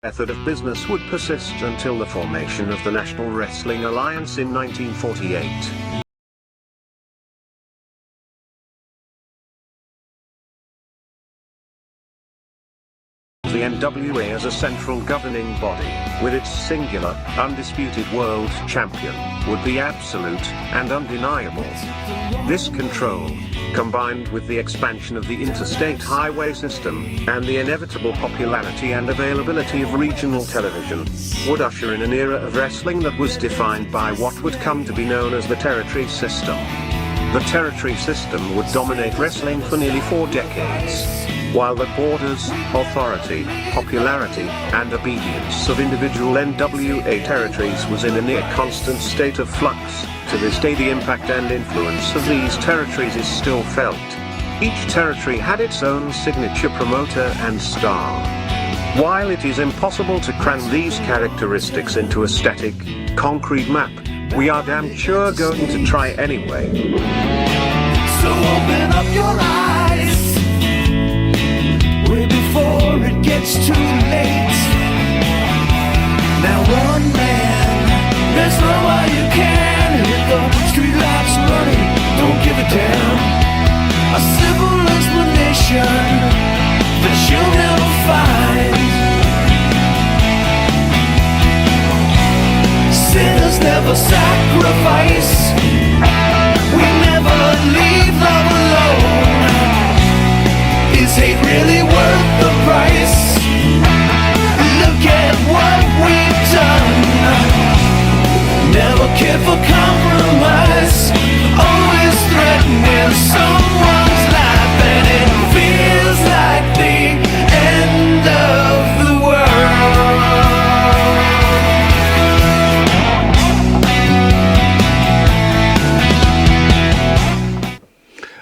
method of business would persist until the formation of the National Wrestling Alliance in 1948. The NWA as a central governing body, with its singular, undisputed world champion, would be absolute and undeniable. This control, combined with the expansion of the interstate highway system, and the inevitable popularity and availability of regional television, would usher in an era of wrestling that was defined by what would come to be known as the territory system. The territory system would dominate wrestling for nearly 4 decades. While the borders, authority, popularity, and obedience of individual NWA territories was in a near constant state of flux, to this day the impact and influence of these territories is still felt. Each territory had its own signature promoter and star. While it is impossible to cram these characteristics into a static, concrete map, we are damn sure going to try anyway. So open up your eyes way before it gets too late. Now one man, there's no way you can hit the streetlights running, don't give a damn. A simple explanation that you'll never find. Sinners never sacrifice. We never leave love alone. Is hate really worth the price? Look at what we've done. Never cared for compromise. Always threatening someone's life, and it feels like the end of the world.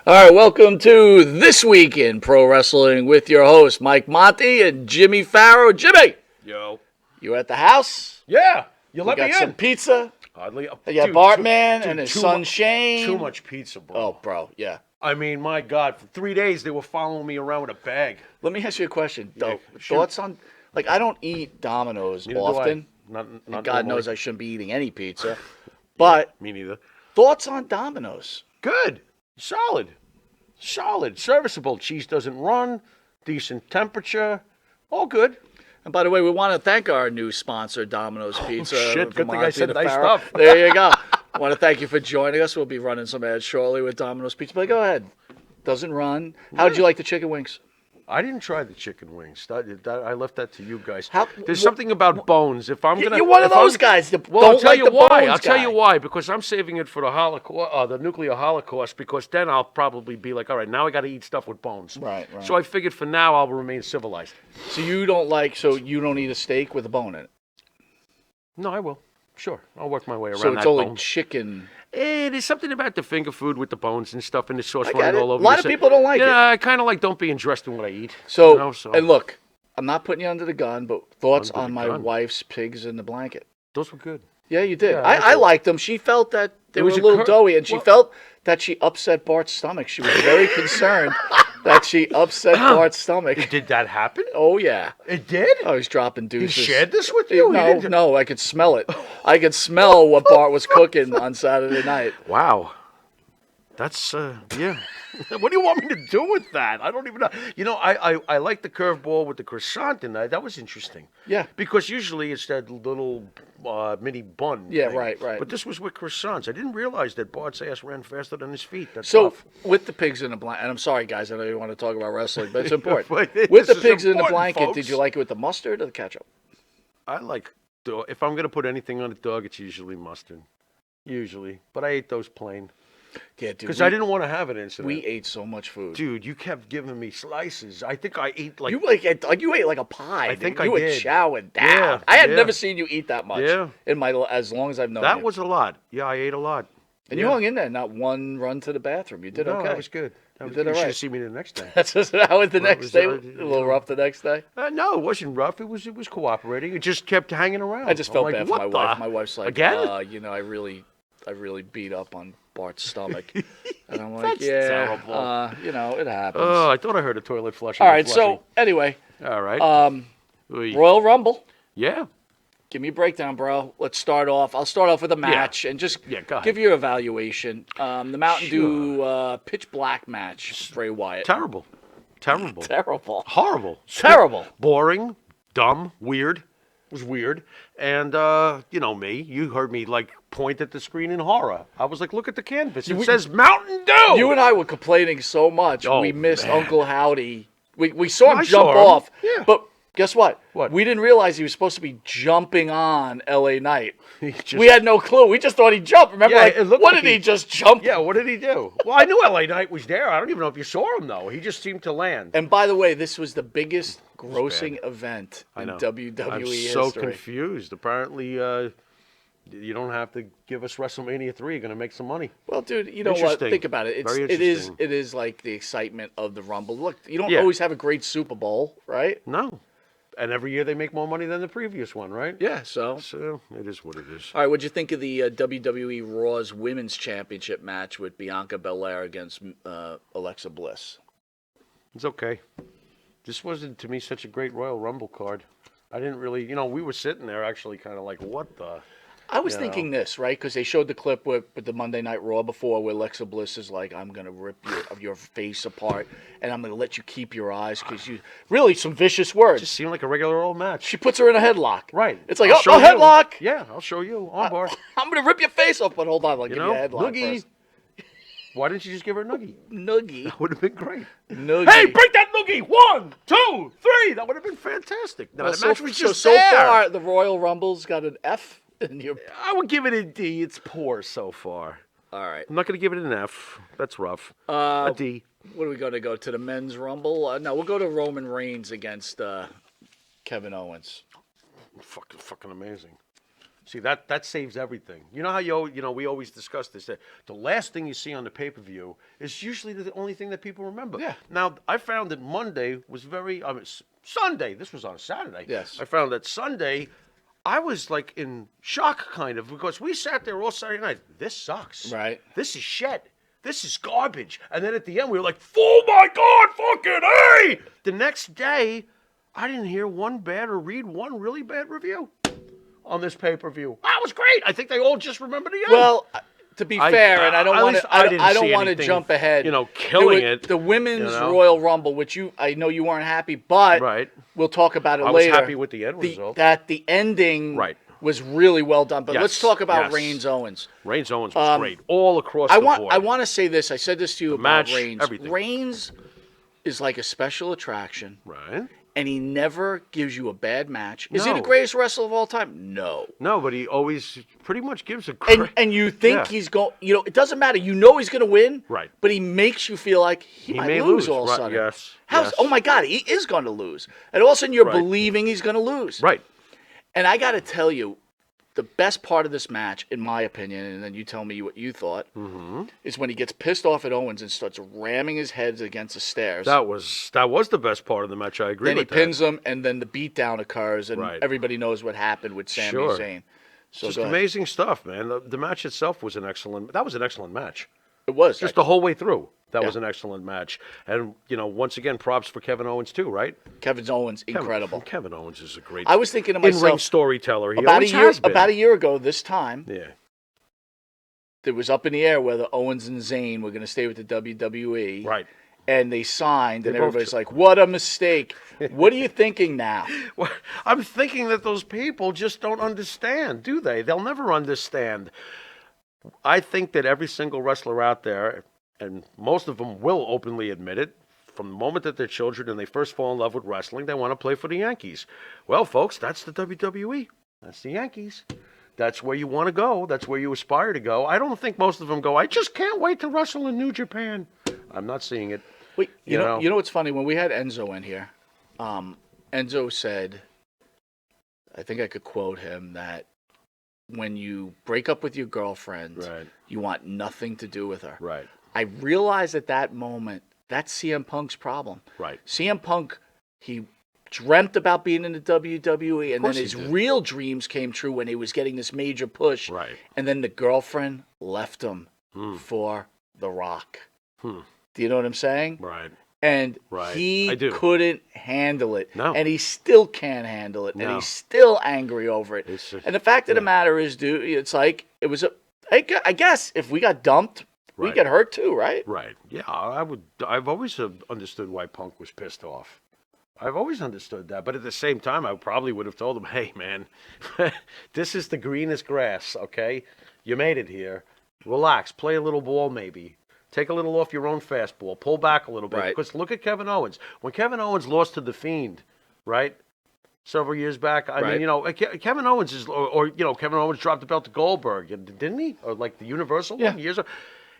All right, welcome to This Week in Pro Wrestling with your host, Mike Monte and Jimmy Pharaoh. Jimmy! Yo. You at the house? Yeah. You let We me got in. some pizza. Oddly. You got Bartman and his son Shane. Too much pizza, bro. Oh, bro, yeah. I mean, my God. For 3 days, they were following me around with a bag. Let me ask you a question. Yeah, sure. Thoughts on, like, I don't eat Domino's Neither do often. Not And God normally. knows I shouldn't be eating any pizza. But Me neither. thoughts on Domino's? Good. Solid. Serviceable. Cheese doesn't run. Decent temperature. All good. And by the way, we want to thank our new sponsor, Domino's Pizza. shit, good from thing I Monte said to nice Pharaoh. stuff. There you go. I want to thank you for joining us. We'll be running some ads shortly with Domino's Pizza. But go ahead. Doesn't run. How did you like the chicken wings? I didn't try the chicken wings. I left that to you guys. How- There's something about bones. If I'm gonna, You're one of if I'm- those guys that Well, I'll don't tell like you the why. bones I'll tell guy. you why. Because I'm saving it for the Holocaust, the nuclear Holocaust. Because then I'll probably be like, all right, now I got to eat stuff with bones. Right. So I figured for now I'll remain civilized. So you don't eat a steak with a bone in it. No, I will. Sure, I'll work my way around So it's that only bone. chicken. There's something about the finger food with the bones and stuff and the sauce I get running it. all over. A lot your of sa- people don't like it. Yeah, I kind of like don't being dressed in what I eat. So, you know, and look, I'm not putting you under the gun, but thoughts Under the on my gun. wife's pigs in the blanket. Those were good. Yeah, you did. Yeah, I I liked liked them. She felt that they It were was a a little cur- doughy, and she well- felt that she upset Bart's stomach. She was very concerned that she upset Bart's stomach. Did that happen? Oh, yeah. It did. Oh, he's dropping He deuces. shared this with you? He No, didn't- no, I could smell it. I could smell what Bart was cooking on Saturday night. Wow. That's, yeah. What do you want me to do with that? I don't even know. You know, I like the curveball with the croissant in that. That was interesting. Yeah. Because usually it's that little mini bun. Yeah, thing. right. But this was with croissants. I didn't realize that Bart's ass ran faster than his feet. That's So, tough. with the pigs in the blanket, and I'm sorry, guys, I know you want to talk about wrestling, but it's important. But With the this is pigs in the important, blanket, folks. did you like it with the mustard or the ketchup? I like, if I'm going to put anything on a dog, it's usually mustard. Usually. But I ate those plain. Yeah, dude. Because I didn't want to have an incident. We ate so much food. Dude, you kept giving me slices. I think I ate like... You ate like a pie. I think you I were did. chowing down. Yeah, I had yeah. never seen you eat that much. Yeah. In my as long as I've known That you. was a lot. Yeah, I ate a lot. And you hung in there, not one run to the bathroom. You did no, okay. that was good. You did You all should right. have seen me the next day. That's just how was the Well, it next was, day. uh, A little rough the next day. No, it wasn't rough. It was cooperating. It just kept hanging around. I just I'm felt like, bad for what my the- wife. My wife's like, Again? I really beat up on Bart's stomach. And I'm like, That's yeah, terrible. it happens. Oh, I thought I heard a toilet flushing. All right, so anyway, All right. Royal Rumble. Yeah. Give me a breakdown, bro. Let's start off. I'll start off with a match and just go ahead. give your evaluation. The Mountain Dew Pitch Black match, Bray Wyatt. Terrible. Terrible. Horrible. Terrible. Boring. Dumb. Weird. It was weird. And, you know me. You heard me, like, point at the screen in horror. I was like, look at the canvas. It says Mountain Dew! You and I were complaining so much. Oh, we missed man. Uncle Howdy. We saw him I jump saw him. off. Yeah. But guess what? What? We didn't realize he was supposed to be jumping on LA Knight. Just- We had no clue. We just thought he jumped. Remember, Yeah, like, it looked what like did he he- just jump? Yeah, what did he do? Well, I knew LA Knight was there. I don't even know if you saw him, though. He just seemed to land. And by the way, this was the biggest grossing event in know. WWE I'm history. so confused. Apparently, you don't have to give us WrestleMania 3. You're going to make some money. Well, dude, you know what? Interesting. Think about it. Very It is interesting. like the excitement of the Rumble. Look, you don't Yeah. always have a great Super Bowl, right? No. And every year they make more money than the previous one, right? Yeah. So, So it is what it is. all right. What'd you think of the WWE Raw's Women's Championship match with Bianca Belair against Alexa Bliss? It's okay. This wasn't, to me, such a great Royal Rumble card. I didn't really, we were sitting there actually kind of like, what the? I was You thinking this, right? Because they showed the clip with the Monday Night Raw before where Alexa Bliss is like, I'm going to rip your face apart and I'm going to let you keep your eyes because you really some vicious words. Just seemed like a regular old match. She puts her in a headlock. Right. It's like, I'll oh, show you. headlock. Yeah, I'll show you. On bar. I'm going to rip your face off. But hold on, I'll give you a headlock Noogie. first. Why didn't you just give her a noogie? Noogie. That would have been great. Noogie. Hey, break that noogie! 1, 2, 3. That would have been fantastic. No, the match was just so there. far, the Royal Rumble's got an F in your... I would give it a D. It's poor so far. All right. I'm not going to give it an F. That's rough. A D. What are we going to go to, the men's Rumble? No, we'll go to Roman Reigns against Kevin Owens. Fucking amazing. See, that saves everything. You know how we always discuss this. That the last thing you see on the pay-per-view is usually the only thing that people remember. Yeah. Now, I found that Monday was Sunday. This was on Saturday. Yes. I found that Sunday, I was like in shock kind of because we sat there all Saturday night. This sucks. Right. This is shit. This is garbage. And then at the end, we were like, oh my God, fucking hey! The next day, I didn't hear one bad or read one really bad review on this pay-per-view. That was great. I think they all just remember the end. Well, to be fair, and I don't at want least to, I didn't I don't see want to anything, jump ahead. killing it. The women's you know? Royal Rumble, which I know you weren't happy, but Right. we'll talk about it I was later. happy with the end result. That the ending Right. was really well done. But Yes, let's talk about yes. Reigns Owens. Reigns Owens was great all across the board. I want to say this. I said this to you about match, Reigns. everything. Reigns is like a special attraction. Right. And he never gives you a bad match. Is he No. the greatest wrestler of all time? No. No, but he always pretty much gives a great... And you think Yeah. he's going, it doesn't matter. You know he's going to win. Right. But he makes you feel like he might may lose lose, all of a right, sudden. yes, How's, yes. Oh my God, he is going to lose. And all of a sudden you're Right. believing he's going to lose. Right. And I got to tell you, the best part of this match, in my opinion, and then you tell me what you thought, is when he gets pissed off at Owens and starts ramming his head against the stairs. That was the best part of the match. I agree Then he with that. pins him, and then the beatdown occurs, and Right. everybody knows what happened with Sami Sure. Zayn. So Just go ahead. amazing stuff, man. The match itself was an excellent match. It was. Just the whole way through. That Yeah. was an excellent match. And, once again, props for Kevin Owens, too, right? Kevin Owens, incredible. Kevin Owens is a great I was thinking to in-ring myself, storyteller. He about always has been. a year ago this time, Yeah. it was up in the air whether Owens and Zayn were going to stay with the WWE. Right. And they signed, and They both everybody's did. like, what a mistake. What are you thinking now? Well, I'm thinking that those people just don't understand, do they? They'll never understand. I think that every single wrestler out there, and most of them will openly admit it, from the moment that they're children and they first fall in love with wrestling, they want to play for the Yankees. Well, folks, that's the WWE. That's the Yankees. That's where you want to go. That's where you aspire to go. I don't think most of them go, I just can't wait to wrestle in New Japan. I'm not seeing it. Wait, you know? know what's funny? When we had Enzo in here, Enzo said, I think I could quote him, that when you break up with your girlfriend, Right. you want nothing to do with her. Right. I realized at that moment, that's CM Punk's problem. Right. CM Punk, he dreamt about being in the WWE, and then course he his did. real dreams came true when he was getting this major push. Right. And then the girlfriend left him for The Rock. Do you know what I'm saying? Right. And Right. he I do. couldn't handle it. No. And he still can't handle it. And No. he's still angry over it. It's just- and the fact of the matter is, dude, it's like, I guess if we got dumped, we Right. get hurt too, right? Right. Yeah, I've always understood why Punk was pissed off. I've always understood that. But at the same time, I probably would have told him, hey, man, this is the greenest grass, okay? You made it here. Relax. Play a little ball, maybe. Take a little off your own fastball. Pull back a little bit. Right. Because look at Kevin Owens. When Kevin Owens lost to The Fiend, right? Several years back. I Right. mean, Kevin Owens is, or Kevin Owens dropped the belt to Goldberg, didn't he? Or like the Universal one years ago.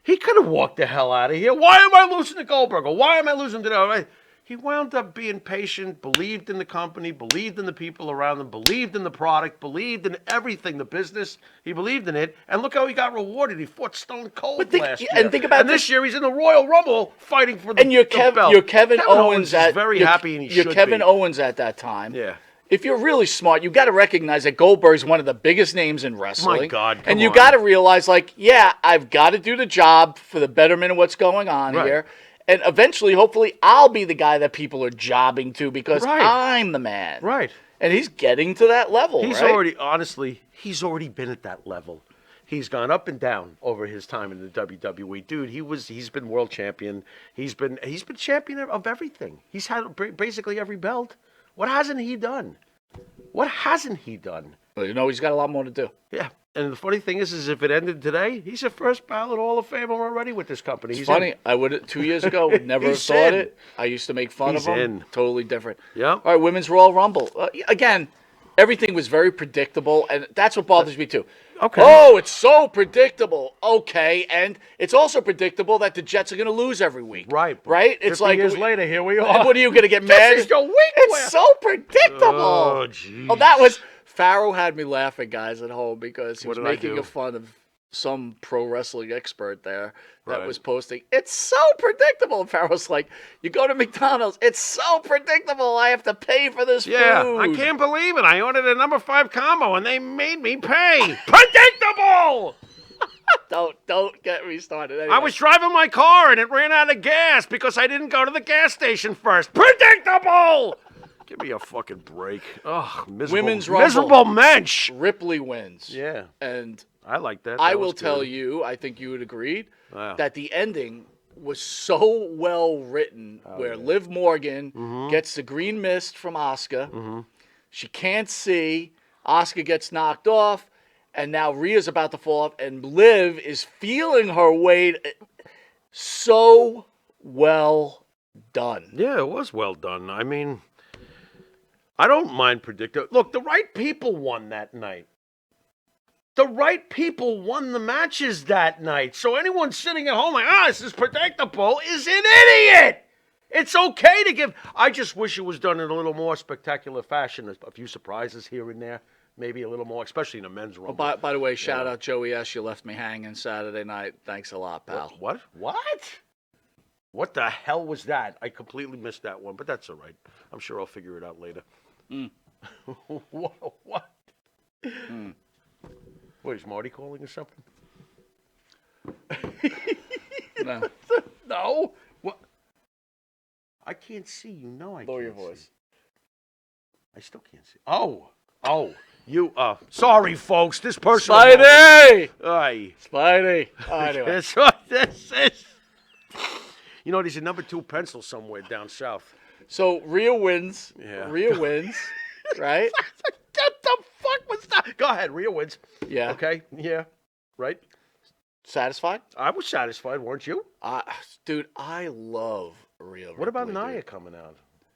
He could have walked the hell out of here. Why am I losing to Goldberg? Or why am I losing to that? He wound up being patient, believed in the company, believed in the people around him, believed in the product, believed in everything, the business. He believed in it. And look how he got rewarded. He fought Stone Cold last year. And think about this year, he's in the Royal Rumble fighting for the, And you're the Kevin belt. Owens is very happy, and he you're should Kevin be. Owens at that time. Yeah. If you're really smart, you got to recognize that Goldberg's one of the biggest names in wrestling. My God, and come you on. got to realize, like, yeah, I've got to do the job for the betterment of what's going on Right. here. And eventually, hopefully, I'll be the guy that people are jobbing to because Right. I'm the man. Right. And he's getting to that level, He's right? he's already been at that level. He's gone up and down over his time in the WWE. Dude, he's been world champion. He's been champion of everything. He's had basically every belt. What hasn't he done? What hasn't he done? Well, he's got a lot more to do. Yeah. And the funny thing is if it ended today, he's a first ballot Hall of Famer already with this company. It's funny. I would 2 years ago would never have He's thought in. it. I used to make fun He's of him. in. Totally different. Yeah. All right, Women's Royal Rumble. Again, everything was very predictable, and that's what bothers me too. Okay. Oh, it's so predictable. Okay, and it's also predictable that the Jets are going to lose every week. Right. Right? It's 50 like years later, here we are. What are you going to get mad? This is your week. It's so predictable. Oh, jeez. Oh, that was Pharaoh had me laughing, guys, at home because he What was did I making do? a fun of some pro wrestling expert there that Right. was posting, it's so predictable. And Pharaoh's like, you go to McDonald's, it's so predictable. I have to pay for this Yeah, food. I can't believe it. I ordered a number 5 combo and they made me pay. Predictable! Don't get me started. Anyway. I was driving my car and it ran out of gas because I didn't go to the gas station first. Predictable! Give me a fucking break. Ugh, miserable, Women's Rumble. miserable mensch. Ripley wins. Yeah, And I like that. I That will was tell good. you, I think you would agree, Wow. that the ending was so well written where Liv Morgan Mm-hmm. gets the green mist from Asuka. She can't see. Asuka gets knocked off. And now Rhea's about to fall off. And Liv is feeling her weight. So well done. Yeah, it was well done. I mean, I don't mind predicting. Look, the right people won that night. The right people won the matches that night. So anyone sitting at home like, this is predictable, is an idiot. It's okay to give. I just wish it was done in a little more spectacular fashion. A few surprises here and there. Maybe a little more, especially in the men's rumble. By the way, shout out Joey S. You left me hanging Saturday night. Thanks a lot, pal. What? What the hell was that? I completely missed that one, but that's all right. I'm sure I'll figure it out later. What? What, is Marty calling or something? No. No. What? I can't see. You know I Lower can't your voice. see. I still can't see. Oh. You, sorry, folks. This person. Spidey! Aye. Spidey. Anyway. That's what this is. You know, there's a number 2 pencil somewhere down south. So Rhea wins. Yeah. Rhea wins, right? What the fuck was that? Go ahead, Rhea wins. Yeah. Okay, yeah, right. Satisfied? I was satisfied, weren't you? Dude, I love Rhea. What about Ripley, Nia dude. coming out?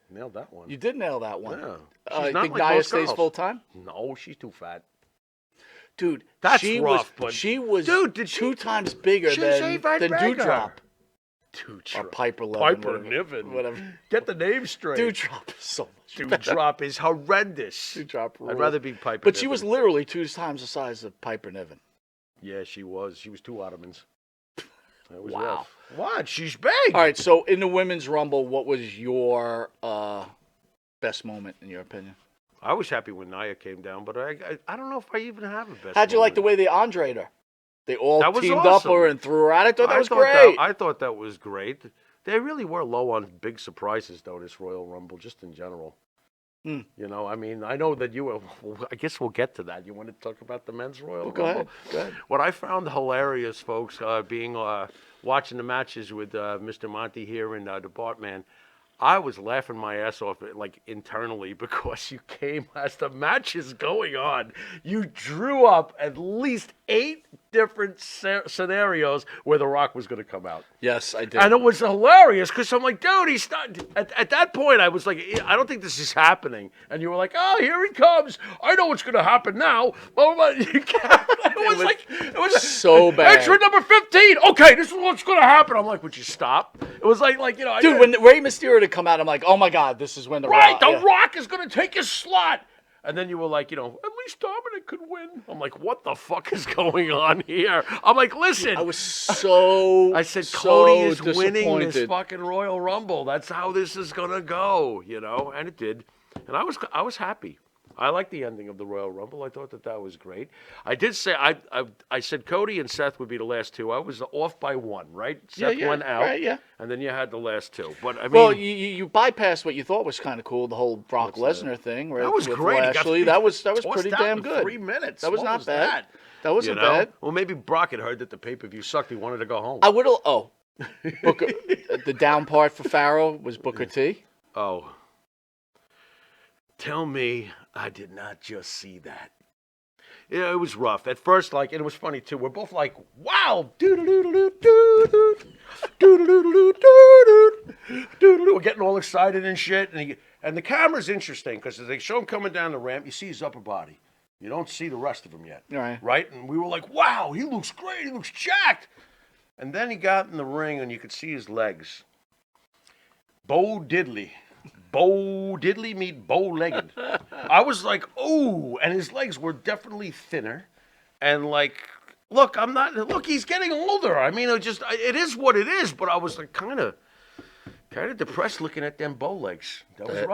Nailed that one. You did nail that one. Yeah. You She's not think like Nia most stays girls. full time? No, she's too fat. Dude, That's she rough, was but- she was Dude, did she- 2 times bigger She's than a right beggar. Dewdrop Dude, or Piper Levin. Piper whatever- Niven. Whatever. Get the name straight. Dewdrop is so much better. Dewdrop is horrendous. Dewdrop I'd rules. rather be Piper But she Niven. was literally 2 times the size of Piper Niven. Yeah, she was. She was 2 Ottomans. That was Wow. rough. What? She's big. All right, so in the women's rumble, what was your best moment in your opinion? I was happy when Nia came down, but I don't know if I even have a best. How'd you like the moment. way they Andre'd her? They all That was teamed awesome. up her and threw her out. I thought that was thought great. I thought that was great. They really were low on big surprises, though, this Royal Rumble, just in general. Hmm. You know, I mean, I know that I guess we'll get to that. You want to talk about the men's Royal Go Rumble? ahead. Go ahead. What I found hilarious, folks, watching the matches with Mr. Monte here in the Bartman, I was laughing my ass off, like, internally, because you came as the match is going on. You drew up at least 8 different scenarios where The Rock was going to come out. Yes, I did. And it was hilarious because I'm like, dude, he's not. At that point, I was like, I don't think this is happening. And you were like, oh, here he comes. I know what's going to happen now. It was so bad. Extra number 15. Okay, this is what's going to happen. I'm like, would you stop? It was like you know. Dude, when Rey Mysterio to come out, I'm like, oh my God, this is when the Right, Rock. The yeah. Rock is going to take his slot. And then you were like, you know, at least Dominic could win. I'm like, what the fuck is going on here? I'm like, listen. I was so. I said, so Cody is winning this disappointed. fucking Royal Rumble. That's how this is gonna go, you know. And it did. And I was happy. I liked the ending of the Royal Rumble. I thought that was great. I did say I said Cody and Seth would be the last two. I was off by one, right? Seth went out, right, yeah. and then you had the last two. But I mean, Well, you bypassed what you thought was kind of cool, the whole Brock Lesnar thing. Right, that was with great. Lashley. That was tossed pretty out damn in good. 3 minutes. That was What not bad. That wasn't You know? bad. Well, maybe Brock had heard that the pay-per-view sucked. He wanted to go home. I would have. Oh, Booker, the down part for Pharaoh was Booker T. Oh. Tell me I did not just see that. Yeah, it was rough. At first, like, and it was funny, too. We're both like, wow! Doo-doo-doo-doo-doo-doo. Doo-doo-doo-doo-doo-doo. We're getting all excited and shit. And the camera's interesting, because as they show him coming down the ramp, you see his upper body. You don't see the rest of him yet. Right. Right? And we were like, wow, he looks great. He looks jacked. And then he got in the ring, and you could see his legs. Bo Diddley. Bo Diddley meet bow-legged. I was like, ooh, and his legs were definitely thinner. And like, look, he's getting older. I mean, it is what it is, but I was like kind of depressed looking at them bow legs. That was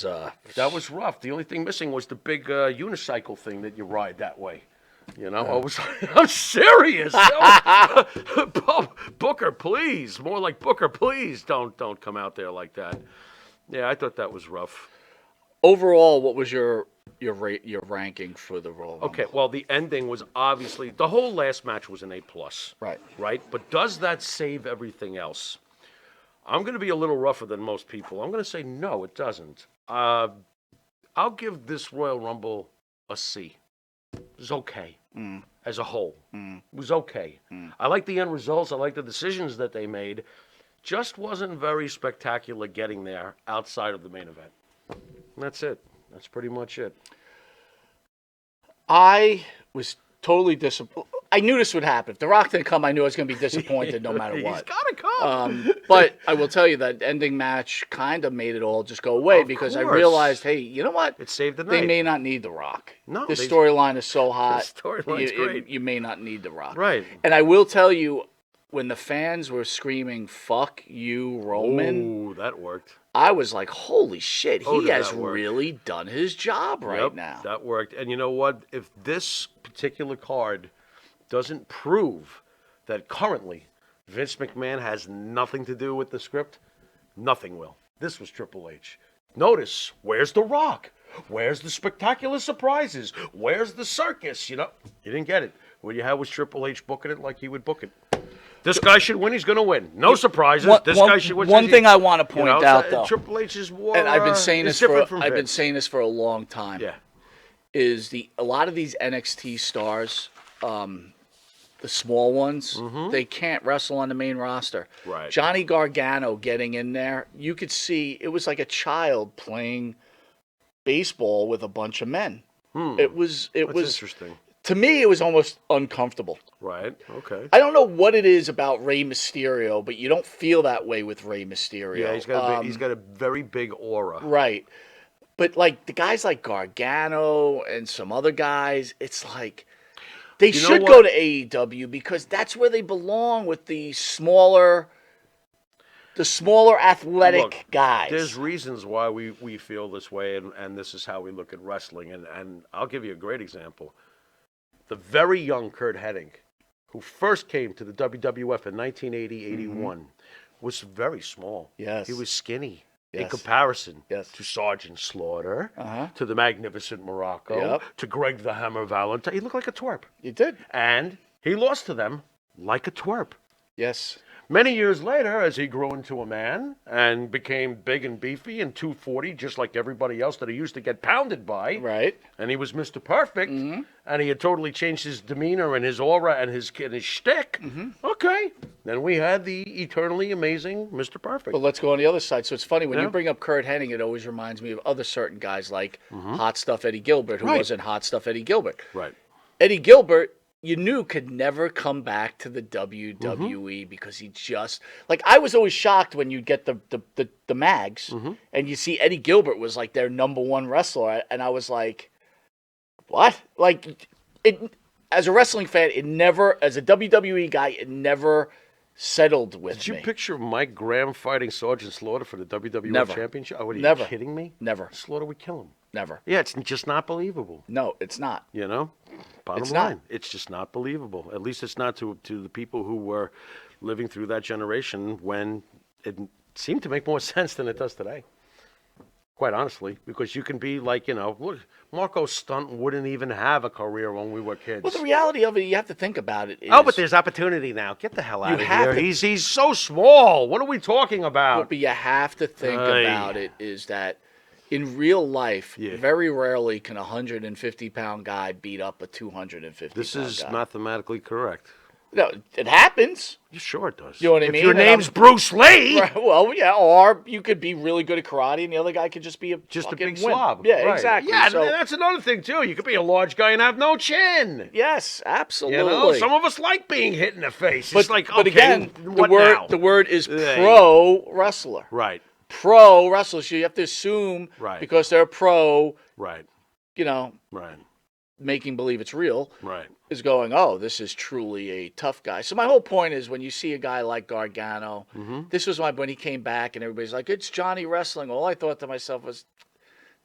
rough. That was rough. The only thing missing was the big unicycle thing that you ride that way. You know, I'm serious. Booker, please. More like Booker, please don't come out there like that. Yeah, I thought that was rough. Overall, what was your ranking for the Royal Rumble? Okay, well, the ending was obviously the whole last match was an A+. Right. Right? But does that save everything else? I'm going to be a little rougher than most people. I'm going to say no, it doesn't. I'll give this Royal Rumble a C. It was okay as a whole. It was okay. I like the end results. I like the decisions that they made. Just wasn't very spectacular getting there outside of the main event. And that's it. That's pretty much it. I was totally disappointed. I knew this would happen. If The Rock didn't come, I knew I was going to be disappointed no matter what. He's got to come. But I will tell you that ending match kind of made it all just go away because I course. realized, hey, you know what? It saved the night. They may not need The Rock. No, This storyline is so hot. The storyline's great. You may not need The Rock. Right. And I will tell you, when the fans were screaming, fuck you, Roman, Ooh, that worked. I was like, holy shit, Oh, he did has that work. really done his job right Yep, now. that worked. And you know what? If this particular card doesn't prove that currently Vince McMahon has nothing to do with the script, nothing will. This was Triple H. Notice, where's The Rock? Where's the spectacular surprises? Where's the circus? You know, you didn't get it. What you had was Triple H booking it like he would book it. This guy should win. He's going to win. No surprises. This guy should win. One thing I want to point out, though, Triple H is more. and I've been saying this different from I've been Vince. saying this for a long time. Yeah. Is a lot of these NXT stars, the small ones, they can't wrestle on the main roster. Right. Johnny Gargano getting in there, you could see it was like a child playing baseball with a bunch of men. It was That's interesting. To me, it was almost uncomfortable. Right. Okay. I don't know what it is about Rey Mysterio, but you don't feel that way with Rey Mysterio. Yeah, he's got a very big aura. Right. But like the guys like Gargano and some other guys, it's like they You know should what? go to AEW because that's where they belong with the smaller athletic Look, guys. There's reasons why we feel this way, and this is how we look at wrestling. And I'll give you a great example. The very young Kurt Hennig, who first came to the WWF in 1980-81, was very small. Yes. He was skinny in Yes. comparison Yes. to Sergeant Slaughter, Uh-huh. to the Magnificent Morocco, Yep. to Greg the Hammer Valentine. He looked like a twerp. You did. And he lost to them like a twerp. Yes. Many years later, as he grew into a man and became big and beefy and 240, just like everybody else that he used to get pounded by, Right. and he was Mr. Perfect, and he had totally changed his demeanor and his aura and his shtick. Okay, then we had the eternally amazing Mr. Perfect. But let's go on the other side. So it's funny when Yeah. you bring up Kurt Hennig, it always reminds me of other certain guys like Hot Stuff Eddie Gilbert, who Right. wasn't Hot Stuff Eddie Gilbert. Right. Eddie Gilbert, you knew could never come back to the WWE because he just like I was always shocked when you'd get the mags and you see Eddie Gilbert was like their number one wrestler, and I was like, what? Like it as a wrestling fan, it never as a WWE guy, it never settled with Did you me. picture Mike Graham fighting Sergeant Slaughter for the WWE Never. Championship? Oh, what, are you Never. kidding me? Never. Slaughter would kill him. Never. Yeah, it's just not believable. No, it's not. You know, bottom It's not. line, it's just not believable. At least it's not to the people who were living through that generation when it seemed to make more sense than it does today. Quite honestly, because you can be like, look, Marco Stunt wouldn't even have a career when we were kids. Well, the reality of it, you have to think about it. Is, Oh, but there's opportunity now. Get the hell out of have here. to- He's so small. What are we talking about? But you have to think Aye. about it is that in real life, Yeah. very rarely can a 150-pound guy beat up a 250-pound This is guy. mathematically correct. No, it happens. You sure it does? You know what I if mean? your And name's I'm- Bruce Lee, Right, well, yeah, or you could be really good at karate, and the other guy could just be just a fucking big wimp. slob. Yeah, Right. exactly. Yeah, So, that's another thing too. You could be a large guy and have no chin. yes, absolutely. You know, some of us like being hit in the face. but It's like, but okay, again, what now? the word is Hey. pro wrestler. Right, Pro wrestler. So you have to assume Right. because they're pro, right, right, making believe it's real. right. Is going, oh, this is truly a tough guy. So my whole point is when you see a guy like Gargano, this was when he came back and everybody's like, it's Johnny Wrestling. All I thought to myself was,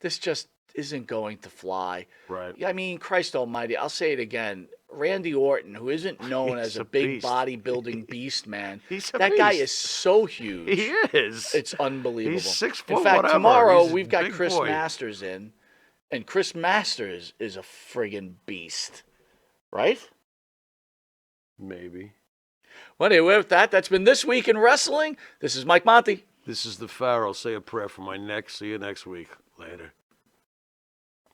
this just isn't going to fly. Right. I mean, Christ almighty, I'll say it again. Randy Orton, who isn't known He's as a a big beast. bodybuilding beast, man. He's a that guy beast. is so huge. He is. It's unbelievable. He's 6 In foot fact, whatever. tomorrow He's a we've got big Chris boy. Masters in, and Chris Masters is a friggin' beast. Right? Maybe. Well, anyway, with that, that's been This Week in Wrestling. This is Mike Monte. This is the Pharaoh. Say a prayer for my neck. See you next week. Later.